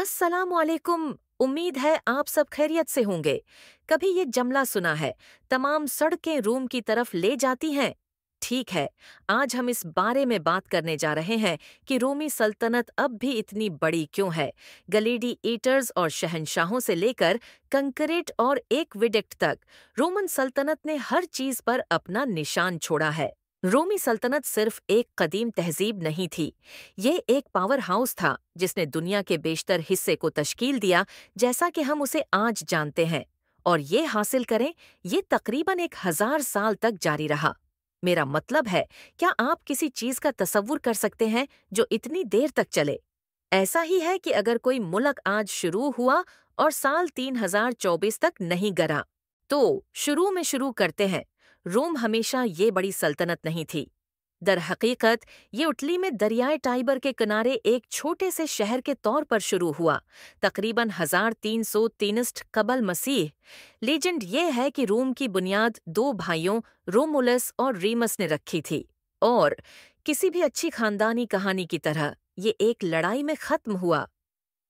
अस्सलामुअलैकुम। उम्मीद है आप सब खैरियत से होंगे। कभी ये जमला सुना है, तमाम सड़कें रोम की तरफ ले जाती हैं। ठीक है, आज हम इस बारे में बात करने जा रहे हैं कि रोमी सल्तनत अब भी इतनी बड़ी क्यों है। ग्लैडिएटर्स और शहंशाहों से लेकर कंकरेट और एक्विडक्ट तक रोमन सल्तनत ने हर चीज पर अपना निशान छोड़ा है। रोमी सल्तनत सिर्फ एक कदीम तहजीब नहीं थी, ये एक पावर हाउस था जिसने दुनिया के बेशतर हिस्से को तश्कील दिया जैसा कि हम उसे आज जानते हैं। और ये हासिल करें, ये तकरीबन 1000 साल तक जारी रहा। मेरा मतलब है, क्या आप किसी चीज का तसव्वुर कर सकते हैं जो इतनी देर तक चले? ऐसा ही है कि अगर कोई मुल्क आज शुरू हुआ और साल 3024 तक नहीं गरा, तो शुरू में शुरू करते हैं। रोम हमेशा ये बड़ी सल्तनत नहीं थी। दर हकीकत ये इटली में दरियाए टाइबर के किनारे एक छोटे से शहर के तौर पर शुरू हुआ, तकरीबन 1330 कबल मसीह। लीजेंड ये है कि रोम की बुनियाद दो भाइयों रोमुलस और रीमस ने रखी थी, और किसी भी अच्छी खानदानी कहानी की तरह ये एक लड़ाई में खत्म हुआ।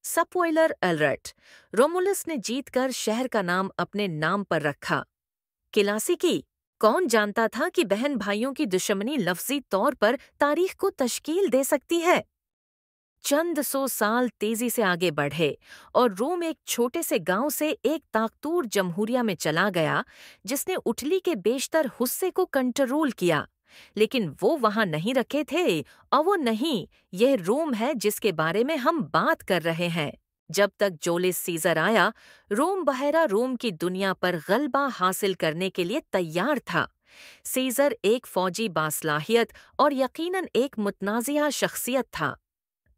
स्पॉइलर अलर्ट, रोमुलस ने जीतकर शहर का नाम अपने नाम पर रखा, किलासिकी। कौन जानता था कि बहन भाइयों की दुश्मनी लफ्जी तौर पर तारीख को तश्कील दे सकती है। चंद सौ साल तेजी से आगे बढ़े और रोम एक छोटे से गांव से एक ताकतूर जमहूरिया में चला गया जिसने इटली के बेशतर हिस्से को कंट्रोल किया। लेकिन वो वहां नहीं रखे थे, और वो नहीं, यह रोम है जिसके बारे में हम बात कर रहे हैं। जब तक जूलियस सीजर आया, रोम बहरा रोम की दुनिया पर गलबा हासिल करने के लिए तैयार था। सीजर एक फौजी बासलाहियत और यकीनन एक मुतनाज़िया शख्सियत था।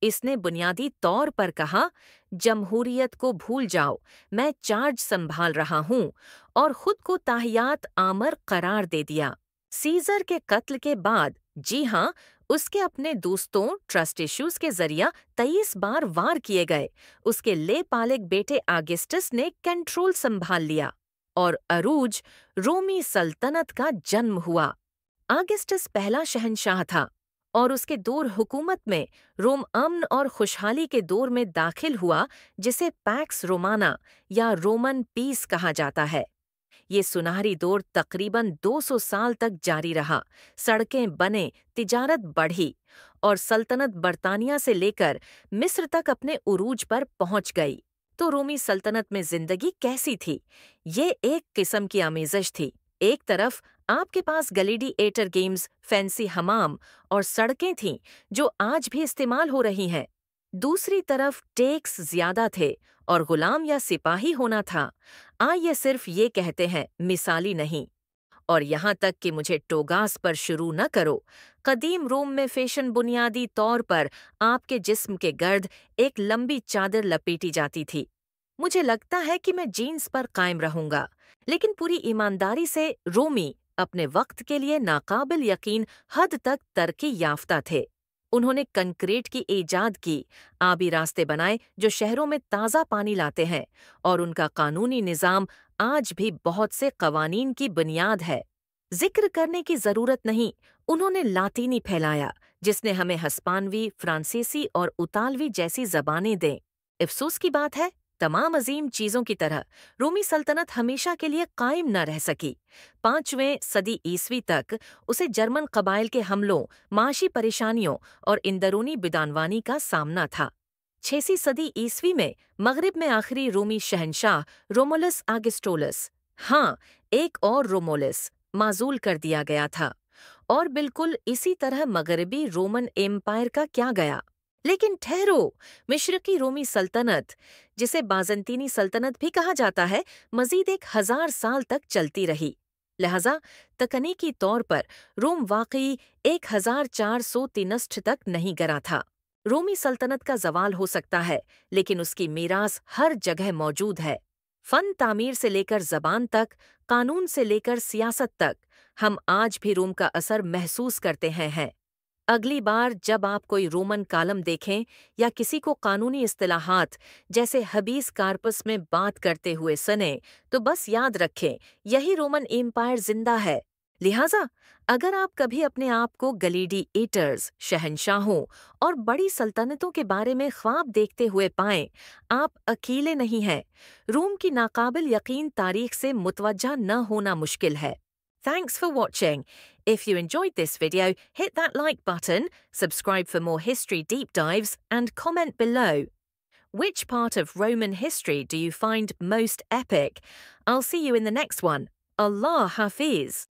इसने बुनियादी तौर पर कहा, जमहूरियत को भूल जाओ, मैं चार्ज संभाल रहा हूँ, और खुद को ताहियात आमर करार दे दिया। सीजर के कत्ल के बाद, जी हाँ, उसके अपने दोस्तों ट्रस्ट इश्यूज के जरिया 23 बार वार किए गए। उसके लेपालिक बेटे आगस्टस ने कंट्रोल संभाल लिया और अरूज रोमी सल्तनत का जन्म हुआ। आगस्टस पहला शहंशाह था और उसके दौर हुकूमत में रोम अमन और खुशहाली के दौर में दाखिल हुआ, जिसे पैक्स रोमाना या रोमन पीस कहा जाता है। ये सुनहरी दौर तकरीबन 200 साल तक जारी रहा। सड़कें बने, तिजारत बढ़ी और सल्तनत बरतानिया से लेकर मिस्र तक अपने उरूज पर पहुंच गई। तो रोमी सल्तनत में जिंदगी कैसी थी? ये एक किस्म की आमेज़श थी। एक तरफ आपके पास ग्लैडिएटर गेम्स, फैंसी हमाम और सड़कें थीं जो आज भी इस्तेमाल हो रही हैं। दूसरी तरफ टैक्स ज्यादा थे और गुलाम या सिपाही होना था। ये सिर्फ ये कहते हैं, मिसाली नहीं। और यहाँ तक कि मुझे टोगास पर शुरू न करो। कदीम रोम में फैशन बुनियादी तौर पर आपके जिस्म के गर्द एक लंबी चादर लपेटी जाती थी। मुझे लगता है कि मैं जीन्स पर कायम रहूंगा, लेकिन पूरी ईमानदारी से रोमी अपने वक्त के लिए नाकाबिल यकीन हद तक तरक्की याफ्ता थे। उन्होंने कंक्रीट की ईजाद की, आबी रास्ते बनाए जो शहरों में ताज़ा पानी लाते हैं, और उनका कानूनी निज़ाम आज भी बहुत से कवानीन की बुनियाद है। जिक्र करने की ज़रूरत नहीं, उन्होंने लातीनी फैलाया जिसने हमें हस्पानवी, फ्रांसीसी और उतालवी जैसी ज़बानें दें। अफसोस की बात है, तमाम अजीम चीज़ों की तरह रोमी सल्तनत हमेशा के लिए कायम न रह सकी। 5वीं सदी ईस्वी तक उसे जर्मन कबाइल के हमलों, माशी परेशानियों और इंदरूनी बिदानवानी का सामना था। 6वीं सदी ईस्वी में मगरिब में आखिरी रोमी शहंशाह रोमुलस आगस्टोलस, हाँ, एक और रोमुलस, माजूल कर दिया गया था। और बिल्कुल इसी तरह मगरबी रोमन एम्पायर का क्या गया? लेकिन ठहरो, मशरकी रोमी सल्तनत, जिसे बाज़ंतीनी सल्तनत भी कहा जाता है, मज़ीद 1000 साल तक चलती रही। लिहाजा तकनीकी तौर पर रोम वाकई 1463 तक नहीं गरा था। रोमी सल्तनत का जवाल हो सकता है, लेकिन उसकी मीरास हर जगह मौजूद है। फन तामीर से लेकर जबान तक, कानून से लेकर सियासत तक, हम आज भी रोम का असर महसूस करते हैं। अगली बार जब आप कोई रोमन कालम देखें या किसी को कानूनी इस्तिलाहात जैसे हबीस कार्पस में बात करते हुए सुने, तो बस याद रखें, यही रोमन एम्पायर जिंदा है। लिहाजा अगर आप कभी अपने आप को ग्लैडिएटर्स, शहंशाहों और बड़ी सल्तनतों के बारे में ख्वाब देखते हुए पाएं, आप अकेले नहीं हैं। रूम की नाकाबिल यकीन तारीख से मुतवज्जा न होना मुश्किल है। Thanks for watching. If you enjoyed this video, hit that like button, subscribe for more history deep dives, and comment below. Which part of Roman history do you find most epic? I'll see you in the next one. Allah Hafiz.